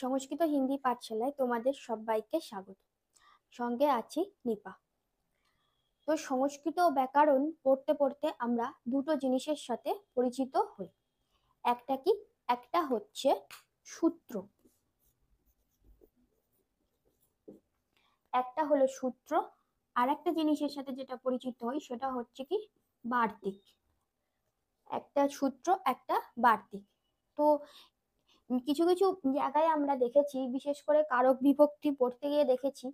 সংস্কৃত হিন্দি পাঠশালায় তোমাদের সবাইকে স্বাগত। সঙ্গে আছি নিপা। তো সংস্কৃত ও ব্যাকরণ পড়তে পড়তে আমরা দুটো জিনিসের সাথে পরিচিত হই। একটা কি? একটা হচ্ছে সূত্র, একটা হলো সূত্র। আর একটা জিনিসের সাথে যেটা পরিচিত হই সেটা হচ্ছে কি? বার্তিক। একটা সূত্র, একটা বার্তিক। তো কিছু কিছু জায়গায় আমরা দেখেছি, বিশেষ করে কারক বিভক্তি পড়তে গিয়ে দেখেছি,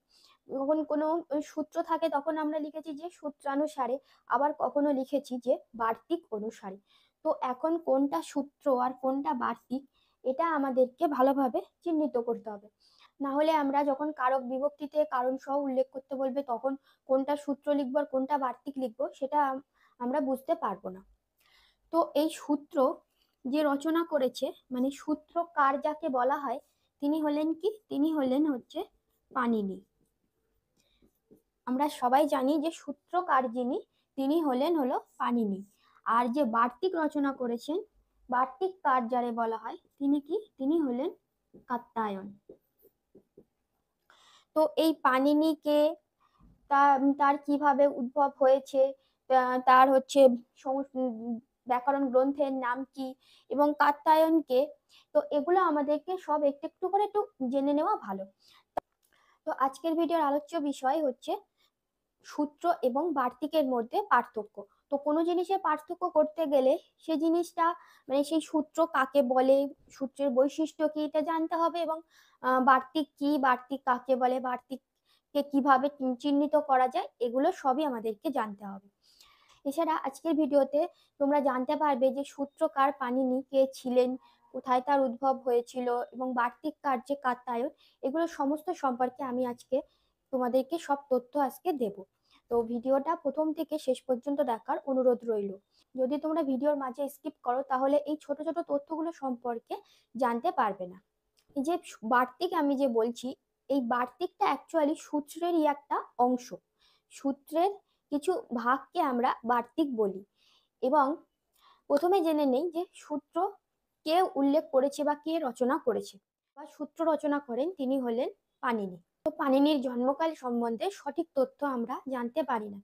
যখন কোনো সূত্র থাকে তখন আমরা লিখেছি যে সূত্রানুসারে, আবার কখনো লিখেছি যে বার্তিক অনুসারে। তো এখন কোনটা সূত্র আর কোনটা বার্তিক, এটা আমাদেরকে ভালোভাবে চিহ্নিত করতে হবে। না হলে আমরা যখন কারক বিভক্তিতে কারণ সহ উল্লেখ করতে বলবে তখন কোনটা সূত্র লিখবো আর কোনটা বার্তিক লিখবো সেটা আমরা বুঝতে পারবো না। তো এই সূত্র যে রচনা করেছে, মানে সূত্রকার যাকে বলা হয়, তিনি হলেন কি? তিনি হলেন হচ্ছে পাণিনি। আমরা সবাই জানি যে সূত্রকার যিনি, তিনি হলো পাণিনি। আর যে বার্তিক রচনা করেছেন, বার্তিক কার যারে বলা হয়, তিনি কি? তিনি হলেন কাত্যায়ন। তো এই পাণিনিকে, তার কিভাবে উদ্ভব হয়েছে, তার হচ্ছে ব্যাকরণ গ্রন্থের নাম কি, এবং কাত্যায়নকে, তো এগুলো আমাদেরকে সব একটু একটু করে একটু জেনে নেওয়া ভালো। তো আজকের ভিডিওর আলোচ্য বিষয় হচ্ছে সূত্র এবং বার্তিকের মধ্যে পার্থক্য। তো কোনো জিনিসের পার্থক্য করতে গেলে সে জিনিসটা, মানে সেই সূত্র কাকে বলে, সূত্রের বৈশিষ্ট্য কি, এটা জানতে হবে। এবং বার্তিক কি, বার্তিক কাকে বলে, বার্তিককে কিভাবে চিহ্নিত করা যায়, এগুলো সবই আমাদেরকে জানতে হবে। এছাড়া আজকের ভিডিওতে তোমরা জানতে পারবে যে সূত্রকার পাণিনি কে ছিলেন, কোথায় তার উদ্ভব হয়েছিল, এবং বার্তিক কার যে কাত্যায়ন, এগুলো সমস্ত সম্পর্কে আমি আজকে তোমাদেরকে সব তথ্য আজকে দেব। তো ভিডিওটা প্রথম থেকে শেষ পর্যন্ত দেখার অনুরোধ রইল। যদি তোমরা ভিডিওর মাঝে স্কিপ করো তাহলে এই ছোট ছোট তথ্যগুলো সম্পর্কে জানতে পারবে না। এই যে বার্তিক আমি যে বলছি, এই বার্তিকটা অ্যাকচুয়ালি সূত্রেরই একটা অংশ। সূত্রের কিছু ভাগকে আমরা বার্তিক বলি। এবং প্রথমে জেনে নেই যে সূত্র কে উল্লেখ করেছে বা কে রচনা করেছে, বা সূত্র রচনা করেন তিনি হলেন পাণিনি। তো পাণিনির জন্মকাল সম্বন্ধে সঠিক তথ্য আমরা জানতে পারি না,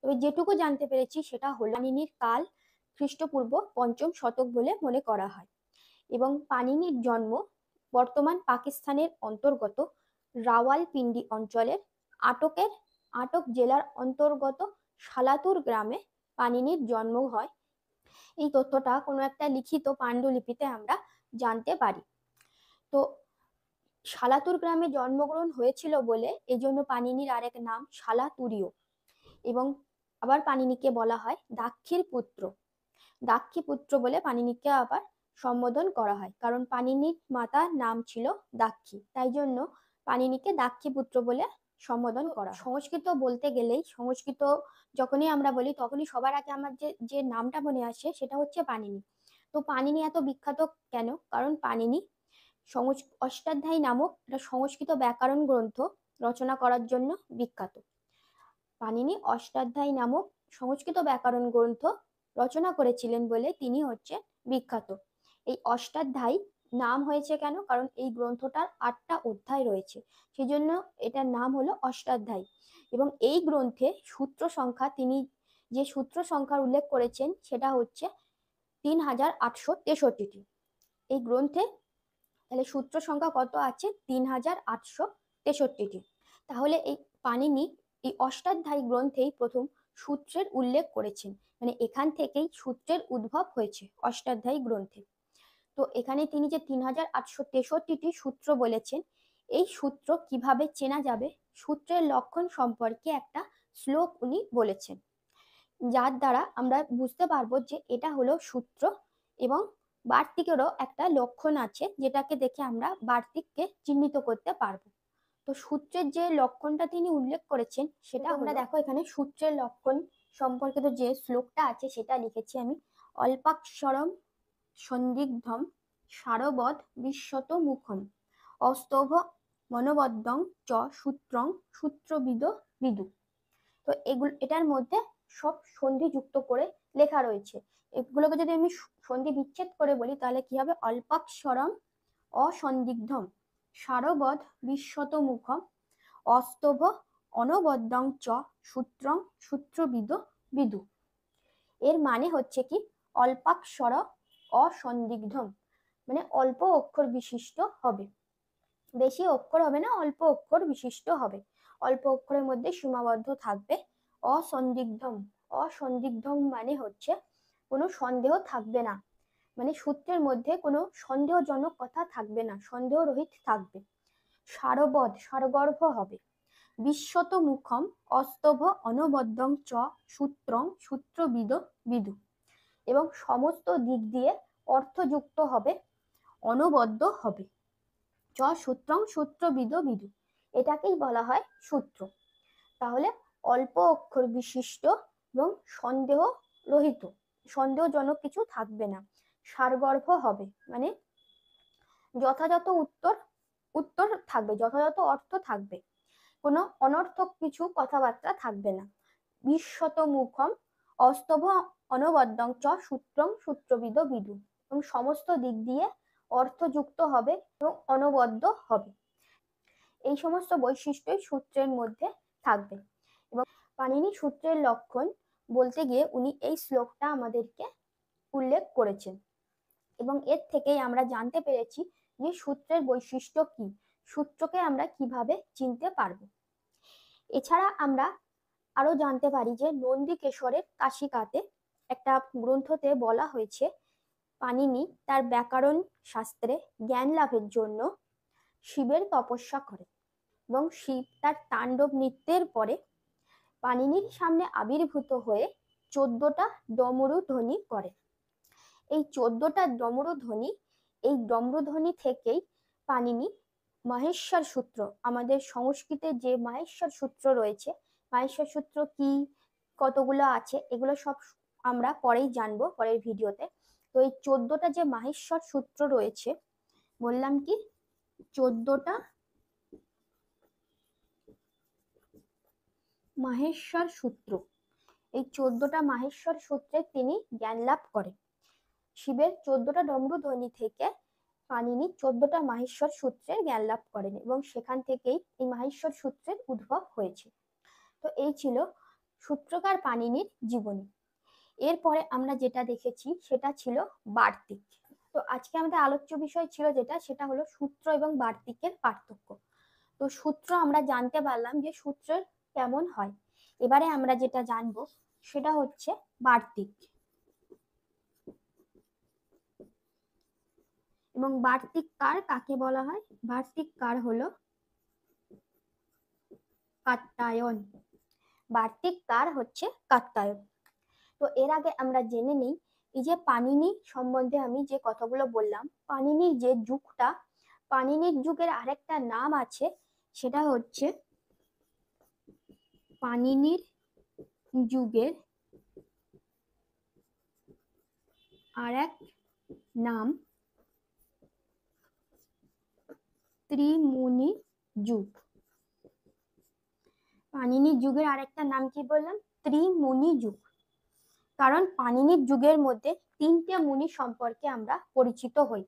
তবে যেটুকু জানতে পেরেছি সেটা হলো পাণিনির কাল খ্রিস্টপূর্ব ৫ম শতক বলে মনে করা হয়। এবং পাণিনির জন্ম বর্তমান পাকিস্তানের অন্তর্গত রাওয়ালপিন্ডি অঞ্চলের আটক জেলার অন্তর্গত শালাতুর গ্রামে পাণিনির জন্ম হয়। এই তথ্যটা কোনো একটা লিখিত পাণ্ডুলিপিতে আমরা জানতে পারি। তো শালাতুর গ্রামে জন্মগ্রহণ হয়েছিল বলে এজন্য পাণিনির আরেক নাম শালাতুরীয়। এবং আবার পাণিনিকে বলা হয় দাক্ষীর পুত্র। দাক্ষী পুত্র বলে পাণিনিকে আবার সম্বোধন করা হয়, কারণ পাণিনির মাতার নাম ছিল দাক্ষী, তাই জন্য পাণিনিকে দাক্ষী পুত্র বলে সম্বোধন করা। সংস্কৃত বলতে গেলেই, সংস্কৃত যখনই আমরা বলি তখনই সবার আগে আমার যে যে নামটা মনে আসে সেটা হচ্ছে পাণিনি। তো পাণিনি এত বিখ্যাত কেন? কারণ পাণিনি অষ্টাধ্যায়ী নামক একটা সংস্কৃত ব্যাকরণ গ্রন্থ রচনা করার জন্য বিখ্যাত। পাণিনি অষ্টাধ্যায়ী নামক সংস্কৃত ব্যাকরণ গ্রন্থ রচনা করেছিলেন বলে তিনি হচ্ছে বিখ্যাত। এই অষ্টাধ্যায়ী নাম হয়েছে কেন? কারণ এই গ্রন্থটার 8টা অধ্যায় রয়েছে, সেই জন্য এটার নাম হলো অষ্টাধ্যায়ী। এবং এই গ্রন্থে সূত্র সংখ্যা, তিনি যে সূত্র সংখ্যার উল্লেখ করেছেন সেটা হচ্ছে 3863টি। এই গ্রন্থে তাহলে সূত্র সংখ্যা কত আছে? 3863টি। তাহলে এই পাণিনি এই অষ্টাধ্যায়ী গ্রন্থেই প্রথম সূত্রের উল্লেখ করেছেন, মানে এখান থেকেই সূত্রের উদ্ভব হয়েছে অষ্টাধ্যায়ী গ্রন্থে। তো এখানে তিনি যে 3863টি সূত্র বলেছেন, এই সূত্র কিভাবে চেনা যাবে, সূত্রের লক্ষণ সম্পর্কে একটা শ্লোক উনি বলেছেন, যার দ্বারা আমরা বুঝতে পারবো যে এটা হলো সূত্র। এবং বার্তিকেরও একটা লক্ষণ আছে যেটাকে দেখে আমরা বার্তিককে চিহ্নিত করতে পারবো। তো সূত্রের যে লক্ষণটা তিনি উল্লেখ করেছেন সেটা আমরা দেখো, এখানে সূত্রের লক্ষণ সম্পর্কিত যে শ্লোকটা আছে সেটা লিখেছি আমি। অল্পাক্ষরম সন্দিগ্ধম সারবদ বিশ্বত মুখম অস্তভ মনোবদ্ধং চ সূত্রং সূত্রবিদ বিদু। তো এটার মধ্যে সব সন্ধি যুক্ত করে লেখা রয়েছে। এগুলোকে যদি আমি সন্ধি বিচ্ছেদ করে বলি তাহলে কি হবে? অল্পাক্ষরম অসন্দিগ্ধম, সারবধ বিশ্বতমুখম অস্তভ অনবদ্যং চ সূত্রং সূত্রবিদ বিদু। এর মানে হচ্ছে কি অল্পাক্ষর অসন্দিগ্ধম, মানে অল্প অক্ষর বিশিষ্ট হবে, বেশি অক্ষর হবে না, অল্প অক্ষর বিশিষ্ট হবে, অল্প অক্ষরের মধ্যে সীমাবদ্ধ থাকবে। অসন্দিগ্ধম, অসন্দিগ্ধম মানে হচ্ছে কোনো সন্দেহ থাকবে না, মানে সূত্রের মধ্যে কোনো সন্দেহজনক কথা থাকবে না, সন্দেহরহিত থাকবে। সারবধ, সারগর্ভ হবে। বিশ্বত মুখম অস্তভ অনবদ্যং চ সূত্রং সূত্রবিদ বিদু, এবং সমস্ত দিক দিয়ে অর্থযুক্ত হবে, অনবদ্য হবে। চ সূত্রং সূত্রবিদ বিদু, এটাকেই বলা হয় সূত্র। তাহলে অল্প অক্ষর বিশিষ্ট এবং সন্দেহ রহিত, সন্দেহজনক কিছু থাকবে না। সারগর্ভ হবে মানে যথাযথ উত্তর থাকবে, যথাযথ অর্থ থাকবে, কোনো অনর্থক কিছু কথাবার্তা থাকবে না। বিশ্বত মুখম অস্তভ অনবদ্যং চ সূত্রং সূত্রবিদ বিদু, এবং সমস্ত দিক দিয়ে অর্থযুক্ত হবে এবং অনবদ্য হবে। এই সমস্ত বৈশিষ্ট্যই সূত্রের মধ্যে থাকবে। এবং পাণিনি সূত্রের লক্ষণ বলতে গিয়ে উনি এই শ্লোকটা আমাদেরকে উল্লেখ করেছেন, এবং এর থেকেই আমরা জানতে পেরেছি যে সূত্রের বৈশিষ্ট্য কি, সূত্রকে আমরা কিভাবে চিনতে পারবো। এছাড়া আমরা আরো জানতে পারি যে নন্দিকেশ্বরের কাশিকাতে একটা গ্রন্থতে বলা হয়েছে পাণিনি তার ব্যাকরণ শাস্ত্রে জ্ঞান লাভের জন্য শিবের তপস্যা করে, এবং শিব তার তাণ্ডব নৃত্যের পরে পাণিনির সামনে আবির্ভূত হয়ে 14টা ডমরু ধ্বনি করে। এই 14টা ডমরু ধ্বনি, এই ডমরু ধ্বনি থেকেই পাণিনি মাহেশ্বর সূত্র, আমাদের সংস্কৃতে যে মাহেশ্বর সূত্র রয়েছে, মাহেশ্বর সূত্র কি, কতগুলো আছে, এগুলো সব আমরা পরেই জানবো পরের ভিডিওতে। তো এই 14টা যে মাহেশ্বর সূত্র রয়েছে, বললাম কি 14টা মাহেশ্বর সূত্র, এই 14টা মাহেশ্বর সূত্রে তিনি জ্ঞান লাভ করেন। শিবের 14টা ডমরু ধ্বনি থেকে পাণিনি 14টা মাহেশ্বর সূত্রের জ্ঞান লাভ করেন, এবং সেখান থেকেই এই মাহেশ্বর সূত্রের উদ্ভব হয়েছে। তো এই ছিল সূত্রকার পাণিনির জীবনী। এরপরে আমরা যেটা দেখেছি সেটা ছিল বার্তিক। তো আজকে আমাদের আলোচ্য বিষয় ছিল যেটা, সেটা হলো সূত্র এবং বার্তিকের পার্থক্য। তো সূত্র আমরা জানতে পারলাম যে সূত্র কেমন হয়। এবারে আমরা যেটা জানবো সেটা হচ্ছে বার্তিক। এবং বার্তিক কার কাকে বলা হয়? বার্তিক কার হলো কাত্যায়ন। বার্তিক কার হচ্ছে কাত্যায়ন। তো এর আগে আমরা জেনে নিই, এই যে পাণিনি সম্বন্ধে আমি যে কথাগুলো বললাম, পাণিনির যে যুগটা, পাণিনির যুগের আরেকটা নাম আছে, সেটা হচ্ছে পাণিনির যুগের আরেক নাম ত্রিমুনি যুগ। পাণিনির যুগের আরেকটা নাম কি বললাম? ত্রিমুনি যুগ। কারণ পাণিনির যুগের মধ্যে 3টে মুনি সম্পর্কে আমরা পরিচিত হই,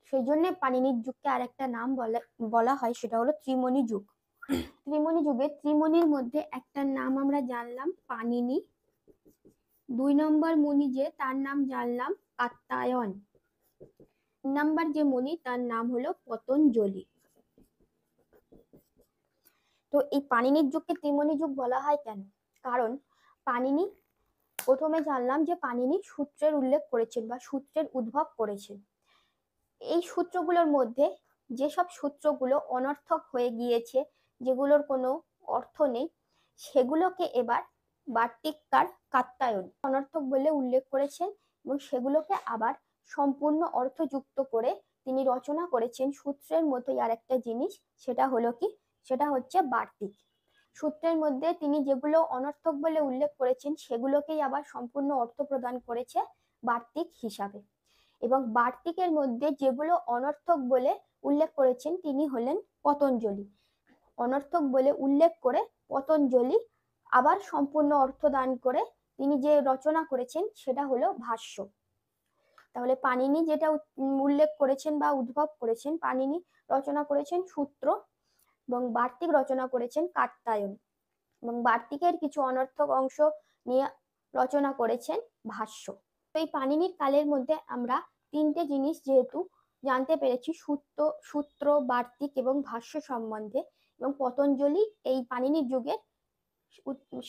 সেই জন্য পাণিনির যুগকে আরেকটা নাম বলা হয়, সেটা হলো ত্রিমুনি যুগ। ত্রিমুনি যুগে ত্রিমুনির মধ্যে একটা নাম আমরা জানলাম পাণিনি, 2 নম্বর মুনি যে তার নাম জানলাম কাত্যায়ন, 3 নম্বর যে মুনি তার নাম হলো পতঞ্জলি। তো এই পাণিনির যুগকে ত্রিমুনি যুগ বলা হয় কেন? কারণ পাণিনি, প্রথমে জানলাম যে পাণিনি সূত্রের উল্লেখ করেছেন বা সূত্রের উদ্ভব করেছেন। এই সূত্রগুলোর মধ্যে যেসব সূত্রগুলো অনর্থক হয়ে গিয়েছে, যেগুলোর কোনো অর্থ নেই, সেগুলোকে এবার বার্তিককার কাত্যায়ন অনর্থক বলে উল্লেখ করেছেন, এবং সেগুলোকে আবার সম্পূর্ণ অর্থযুক্ত করে তিনি রচনা করেছেন সূত্রের মতোই আর একটা জিনিস, সেটা হলো কি, সেটা হচ্ছে বার্তিক। সূত্রের মধ্যে তিনি যেগুলো অনর্থক বলে উল্লেখ করেছেন সেগুলোকেই আবার সম্পূর্ণ অর্থ প্রদান করেছে বার্তিক হিসাবে। এবং বার্তিকের মধ্যে যেগুলো অনর্থক বলে উল্লেখ করেছেন তিনি হলেন পতঞ্জলি। অনর্থক বলে উল্লেখ করে পতঞ্জলি আবার সম্পূর্ণ অর্থ দান করে তিনি যে রচনা করেছেন সেটা হলো ভাষ্য। তাহলে পাণিনি যেটা উল্লেখ করেছেন বা উদ্ভব করেছেন, পাণিনি রচনা করেছেন সূত্র এবং বার্তিক রচনা করেছেন কাত্যায়ন, এবং বার্তিকের কিছু অনর্থক অংশ নিয়ে রচনা করেছেন ভাষ্য। তো এই পাণিনির কালের মধ্যে আমরা তিনটে জিনিস যেহেতু জানতে পেরেছি, সূত্র, বার্তিক এবং ভাষ্য সম্বন্ধে, এবং পতঞ্জলি এই পাণিনির যুগের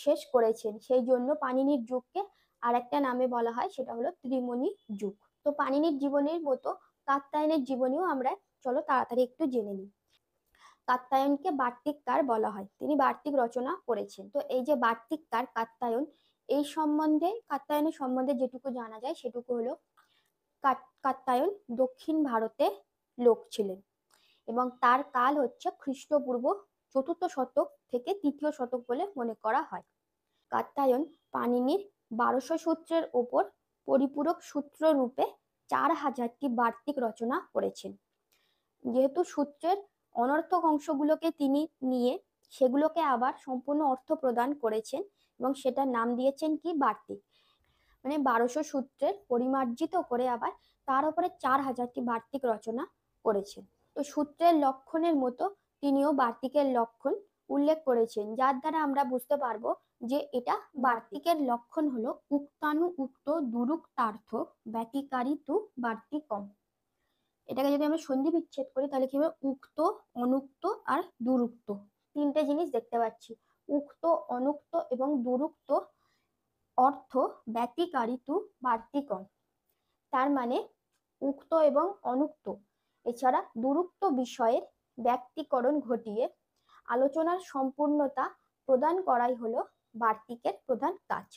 শেষ করেছেন, সেই জন্য পাণিনির যুগকে আর একটা নামে বলা হয়, সেটা হলো ত্রিমণি যুগ। তো পাণিনির জীবনের মতো কাত্যায়নের জীবনীও আমরা চলো তাড়াতাড়ি একটু জেনে নিই। কাত্যায়নকে বার্তিককার বলা হয়, তিনি বার্তিক রচনা করেছেন। তো এই যে বার্তিককার কাত্যায়ন, এই সম্বন্ধে কাত্যায়নের সম্বন্ধে যেটুকু জানা যায় সেটুকু হলো কাত্যায়ন দক্ষিণ ভারতে লোক ছিলেন এবং তার কাল হচ্ছে খ্রিস্টপূর্ব ৪র্থ শতক থেকে ৩য় শতক বলে মনে করা হয়। কাত্যায়ন পাণিনির ১২০০ সূত্রের ওপর পরিপূরক সূত্র রূপে ৪,০০০টি বার্তিক রচনা করেছেন। যেহেতু সূত্রের অনর্থক অংশগুলোকে তিনি নিয়ে সেগুলোকে আবার সম্পূর্ণ অর্থ প্রদান করেছেন এবং সেটার নাম দিয়েছেন কি বার্তিক। মানে ১২০০ সূত্রের পরিমার্জিত করে আবার তার উপরে ৪,০০০টি বার্তিক রচনা করেছেন। তো সূত্রের লক্ষণের মতো তিনিও বার্তিকের লক্ষণ উল্লেখ করেছেন, যার দ্বারা আমরা বুঝতে পারবো যে এটা বার্তিকের লক্ষণ হলো উক্তানু উক্ত দুরুক্তার্থ ব্যতিকারিতু বার্তিকম। এটাকে যদি আমরা সন্ধি বিচ্ছেদ করি তাহলে কি হবে, উক্ত, অনুক্ত আর দুরুক্ত, তিনটে জিনিস দেখতে পাচ্ছি। উক্ত, অনুক্ত এবং দুরুক্ত অর্থ ব্যতিকারিতু বার্তিকম, তার মানে উক্ত এবং অনুক্ত এছাড়া দুরুক্ত বিষয়ের ব্যক্তিকরণ ঘটিয়ে আলোচনার সম্পূর্ণতা প্রদান করাই হলো বার্তিকের প্রধান কাজ।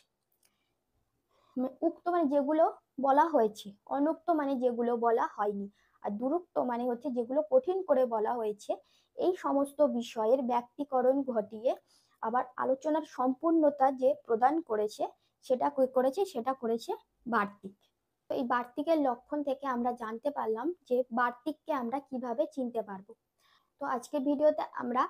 উক্ত মানে যেগুলো বলা হয়েছে, অনুক্ত মানে যেগুলো বলা হয়নি, আর দুরুক্ত মানে হচ্ছে যেগুলো কঠিন করে বলা হয়েছে। এই সমস্ত বিষয়ের ব্যক্তিকরণ ঘটিয়ে আবার আলোচনার সম্পূর্ণতা যে প্রদান করেছে সেটা করেছে বার্তিক। তো এই বার্তিকের লক্ষণ থেকে আমরা জানতে পারলাম যে বার্তিককে আমরা কিভাবে চিনতে পারবো। তো আজকের ভিডিওতে আমরা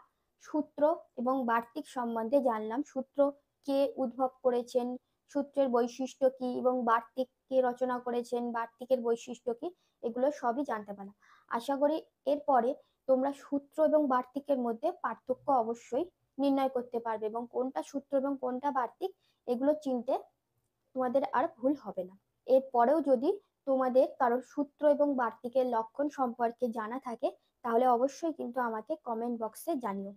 সূত্র এবং বার্তিক সম্বন্ধে জানলাম, সূত্র কে উদ্ভব করেছেন, সূত্রের বৈশিষ্ট্য কি, এবং বার্তিক কে রচনা করেছেন, বার্তিকের বৈশিষ্ট্য কি, এগুলো সবই জানতে পারলাম। আশা করি এরপরে তোমরা সূত্র এবং বার্তিকের মধ্যে পার্থক্য অবশ্যই নির্ণয় করতে পারবে এবং কোনটা সূত্র এবং কোনটা বার্তিক এগুলো চিনতে তোমাদের আর ভুল হবে না। এরপরেও যদি তোমাদের কারোর সূত্র এবং বার্তিকের লক্ষণ সম্পর্কে জানা থাকে তাহলে অবশ্যই কিন্তু আমাকে কমেন্ট বক্সে জানিও।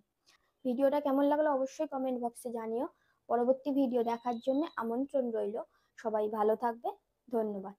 ভিডিওটা কেমন লাগলো অবশ্যই কমেন্ট বক্সে জানিও। পরবর্তী ভিডিও দেখার জন্য আমন্ত্রণ রইল। সবাই ভালো থাকবে। ধন্যবাদ।